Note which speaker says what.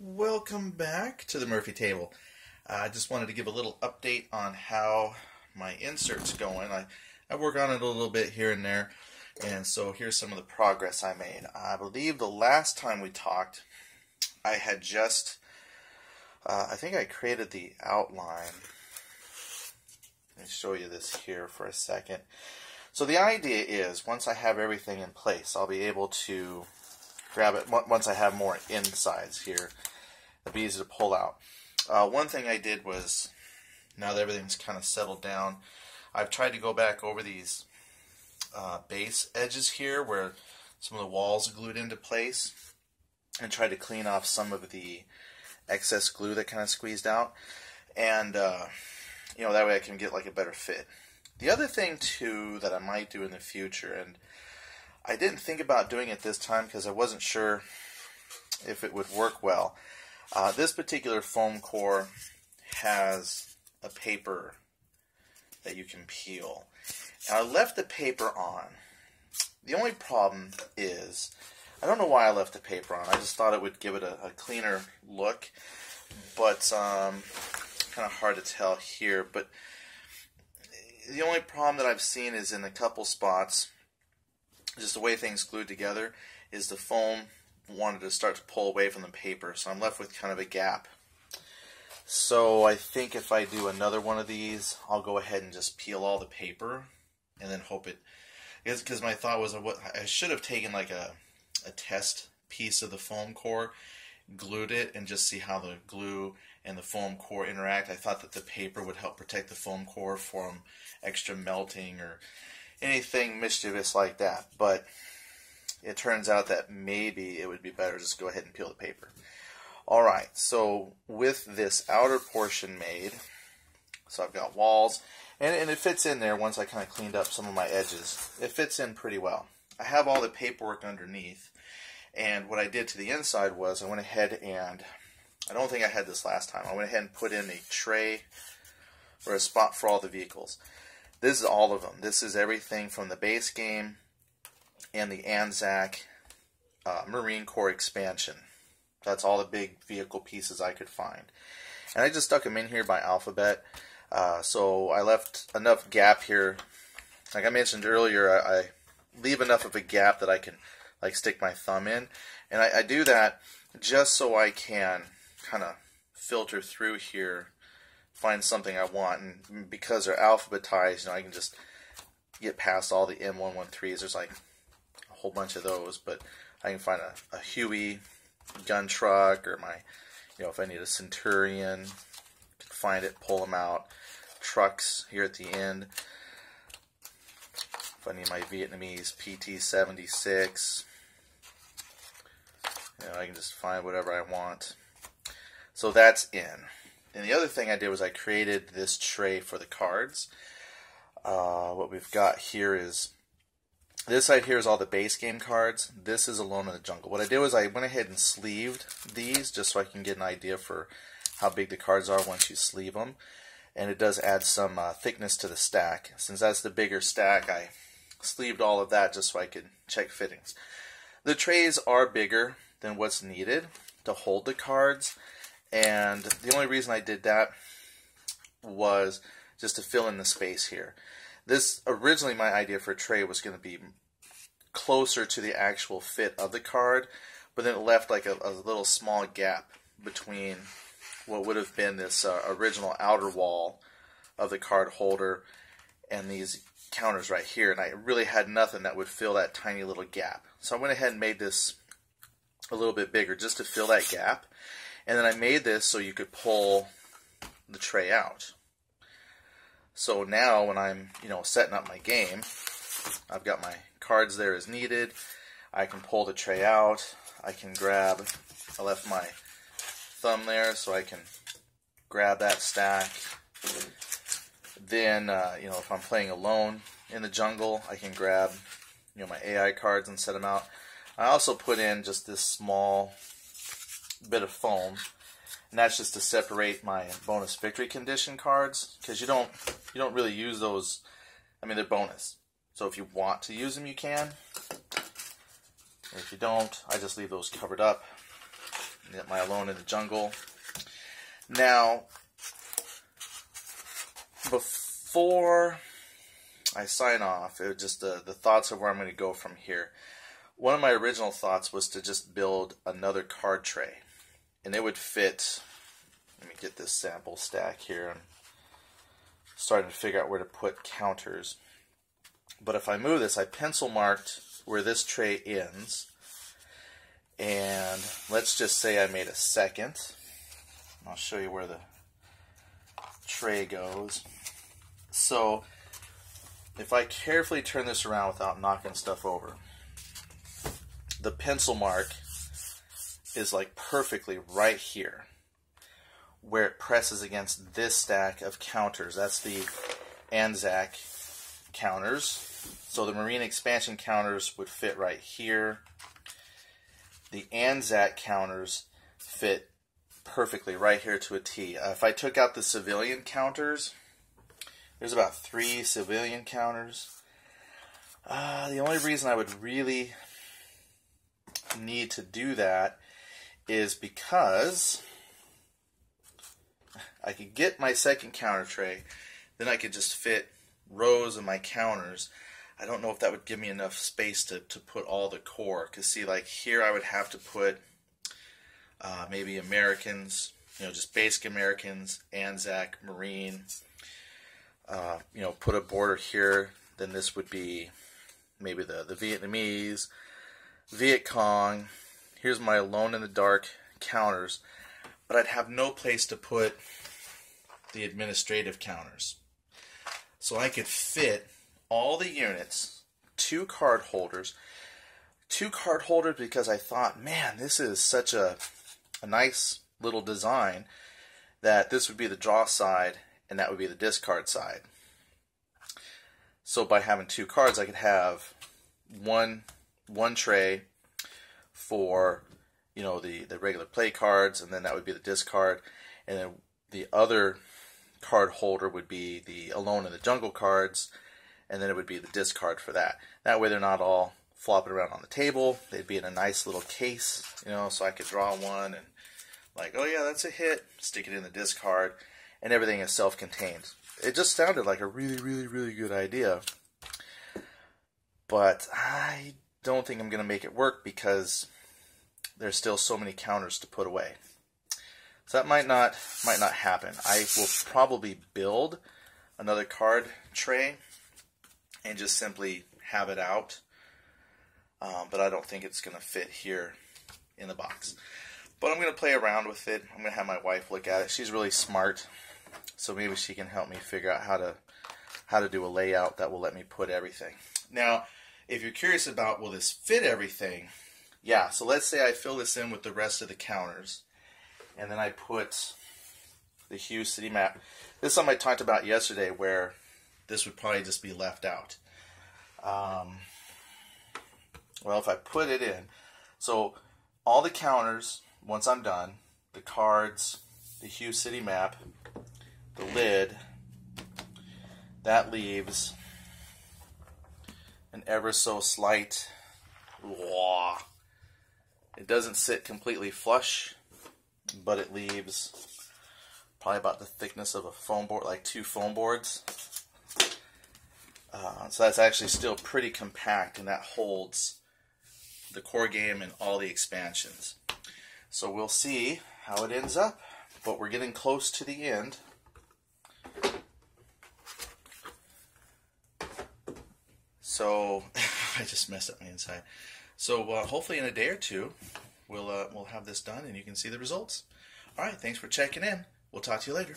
Speaker 1: Welcome back to the Murphy Table. I just wanted to give a little update on how my insert's going. I work on it a little bit here and there, and so here's some of the progress I made. I believe the last time we talked, I had just, I think I created the outline. Let me show you this here for a second. So the idea is, once I have everything in place, I'll be able to grab it once I have more insides here. It'll be easy to pull out. One thing I did was, now that everything's kind of settled down, I've tried to go back over these base edges here where some of the walls are glued into place and try to clean off some of the excess glue that kind of squeezed out, and that way I can get like a better fit. The other thing too that I might do in the future, and I didn't think about doing it this time because I wasn't sure if it would work well. This particular foam core has a paper that you can peel. And I left the paper on. The only problem is, I don't know why I left the paper on. I just thought it would give it a cleaner look. But kind of hard to tell here. But the only problem that I've seen is in a couple spots, just the way things glued together, is the foam wanted to start to pull away from the paper, so I'm left with kind of a gap. So I think if I do another one of these, I'll go ahead and just peel all the paper and then hope it, because my thought was I should have taken like a test piece of the foam core, glued it, and just see how the glue and the foam core interact. I thought that the paper would help protect the foam core from extra melting or anything mischievous like that, but it turns out that maybe it would be better just go ahead and peel the paper. Alright, so with this outer portion made, so I've got walls, and it fits in there once I kind of cleaned up some of my edges. It fits in pretty well. I have all the paperwork underneath, and what I did to the inside was I went ahead and, I don't think I had this last time, I went ahead and put in a tray or a spot for all the vehicles. This is all of them. This is everything from the base game and the Anzac Marine Corps expansion. That's all the big vehicle pieces I could find. And I just stuck them in here by alphabet. So I left enough gap here. Like I mentioned earlier, I leave enough of a gap that I can like stick my thumb in. And I do that just so I can kind of filter through here, find something I want. And because they're alphabetized, I can just get past all the M113s. There's like a whole bunch of those, but I can find a Huey gun truck, or my, if I need a Centurion, I can find it, pull them out. Trucks here at the end. If I need my Vietnamese PT-76, I can just find whatever I want. So that's in. And the other thing I did was I created this tray for the cards. What we've got here is, this side here is all the base game cards. This is Alone in the Jungle. What I did was I went ahead and sleeved these just so I can get an idea for how big the cards are once you sleeve them. And it does add some thickness to the stack. Since that's the bigger stack, I sleeved all of that just so I could check fittings. The trays are bigger than what's needed to hold the cards. And the only reason I did that was just to fill in the space here. This, originally my idea for a tray was going to be closer to the actual fit of the card, but then it left like a little small gap between what would have been this original outer wall of the card holder and these counters right here, and I really had nothing that would fill that tiny little gap. So I went ahead and made this a little bit bigger just to fill that gap, and then I made this so you could pull the tray out. So now when I'm, setting up my game, I've got my cards there as needed. I can pull the tray out. I left my thumb there so I can grab that stack. Then, if I'm playing alone in the jungle, I can grab, my AI cards and set them out. I also put in just this small bit of foam, and that's just to separate my bonus victory condition cards, because you don't really use those. I mean, they're bonus, so if you want to use them, you can. And if you don't, I just leave those covered up. Get my Alone in the Jungle. Now, before I sign off, it was just the thoughts of where I'm going to go from here. One of my original thoughts was to just build another card tray. And it would fit, let me get this sample stack here. I'm starting to figure out where to put counters. But if I move this, I pencil marked where this tray ends. And let's just say I made a second. I'll show you where the tray goes. So if I carefully turn this around without knocking stuff over, the pencil mark is like perfectly right here where it presses against this stack of counters. That's the Anzac counters. So the Marine expansion counters would fit right here. The Anzac counters fit perfectly right here to a T. If I took out the civilian counters, there's about 3 civilian counters. The only reason I would really need to do that is because I could get my second counter tray, then I could just fit rows of my counters. I don't know if that would give me enough space to put all the core, because see, like here I would have to put maybe Americans, just basic Americans, Anzac, Marine, put a border here. Then this would be maybe the Vietnamese, Viet Cong. Here's my Alone in the Dark counters, but I'd have no place to put the administrative counters. So I could fit all the units, 2 card holders because I thought, man, this is such a nice little design that this would be the draw side and that would be the discard side. So by having 2 cards, I could have one tray for the regular play cards, and then that would be the discard, and then the other card holder would be the Alone in the Jungle cards, and then it would be the discard for that. That way they're not all flopping around on the table. They'd be in a nice little case, so I could draw one and like, oh yeah, that's a hit, stick it in the discard, and everything is self-contained. It just sounded like a really, really, really good idea, but I don't think I'm going to make it work because there's still so many counters to put away. So that might not happen. I will probably build another card tray and just simply have it out, but I don't think it's going to fit here in the box. But I'm going to play around with it. I'm going to have my wife look at it. She's really smart, so maybe she can help me figure out how to do a layout that will let me put everything. Now, if you're curious about, will this fit everything? Yeah, so let's say I fill this in with the rest of the counters, and then I put the Hue City map. This is something I talked about yesterday where this would probably just be left out. Well, if I put it in, so all the counters, once I'm done, the cards, the Hue City map, the lid, that leaves an ever so slight, it doesn't sit completely flush, but it leaves probably about the thickness of a foam board, like 2 foam boards. So that's actually still pretty compact, and that holds the core game and all the expansions. So we'll see how it ends up, but we're getting close to the end. So I just messed up my inside. So hopefully in a day or two, we'll have this done and you can see the results. All right, thanks for checking in. We'll talk to you later.